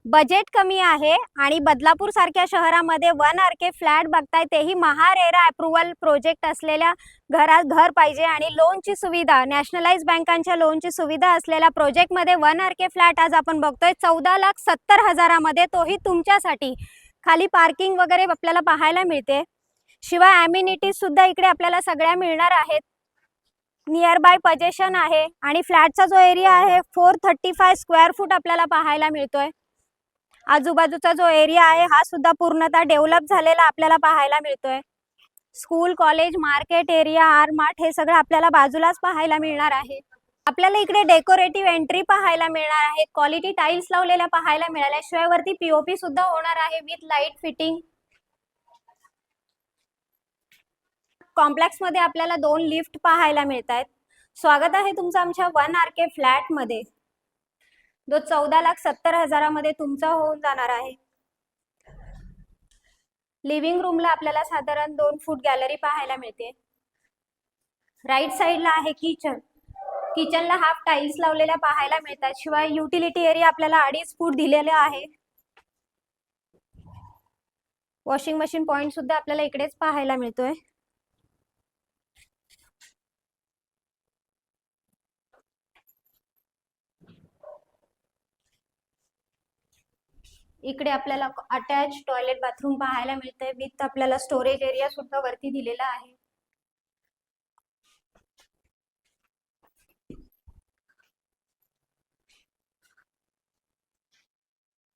Budget कमी आहे आणि बदलापूर सारख्या शहरामध्ये 1 RK फ्लॅट बघताय, तेही महारेरा अप्रुव्हल प्रोजेक्ट असलेल्या घरात घर पाहिजे आणि लोनची सुविधा, नॅशनलाइज बँकांच्या लोनची सुविधा असलेल्या प्रोजेक्टमध्ये 1 RK फ्लॅट आज आपण बघतोय 14,70,000 मध्ये, तोही तुमच्यासाठी. खाली पार्किंग वगैरे आपल्याला पाहायला मिळते. शिवाय अम्युनिटीज सुद्धा इकडे आपल्याला सगळ्या मिळणार आहेत. नियर बाय पोझिशन आहे आणि फ्लॅटचा जो एरिया आहे 435 स्क्वेअर फूट आपल्याला पाहायला मिळतोय. आजूबाजूचा जो एरिया आहे हा सुद्धा पूर्णतः डेव्हलप झालेला आपल्याला पाहायला मिळतोय. School, college, market area, R Mart हे सगळं आपल्याला बाजूलाच पाहायला मिळणार आहे. आपल्याला इकडे डेकोरेटिव्ह एंट्री पाहायला मिळणार आहे. क्वालिटी टाइल्स लावलेल्या पाहायला मिळाल्या. शिवाय वरती पीओपी सुद्धा होणार आहे विथ लाईट फिटिंग. कॉम्प्लेक्स मध्ये आपल्याला 2 लिफ्ट पाहायला मिळतात. स्वागत आहे तुमचं आमच्या 1 RK फ्लॅट मध्ये, जो 14,70,000 मध्ये तुमचा होऊन जाणार आहे. लिव्हिंग रूमला आपल्याला साधारण 2 फूट गॅलरी पाहायला मिळते. राईट साइडला आहे किचन. किचनला हाफ टाइल्स लावलेल्या पाहायला मिळतात. शिवाय युटिलिटी एरिया आपल्याला 2.5 फूट दिलेला आहे. वॉशिंग मशीन पॉइंट सुद्धा आपल्याला इकडेच पाहायला मिळतोय. इकडे आपल्याला अटॅच टॉयलेट बाथरूम पाहायला मिळतंय विथ आपल्याला स्टोरेज एरिया सुद्धा वरती दिलेला आहे.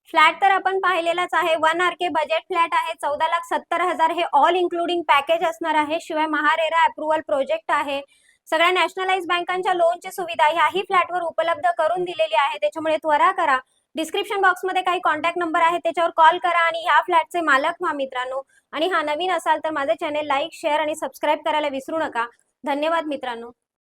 फ्लॅट तर आपण पाहिलेलाच आहे. 1 RK बजेट फ्लॅट आहे. 14,70,000 हे ऑल इन्क्लुडिंग पॅकेज असणार आहे. शिवाय महारेरा अप्रुव्हल प्रोजेक्ट आहे. सगळ्या नॅशनलाइज बँकांच्या लोनची सुविधा ह्याही फ्लॅटवर उपलब्ध करून दिलेली आहे. त्याच्यामुळे त्वरा करा. डिस्क्रिप्शन बॉक्समध्ये काही कॉन्टॅक्ट नंबर आहे, त्याच्यावर कॉल करा आणि ह्या फ्लॅटचे मालक व्हा मित्रांनो. आणि हा नवीन असाल तर माझे चॅनेल लाईक, शेअर आणि सबस्क्राईब करायला विसरू नका. धन्यवाद मित्रांनो.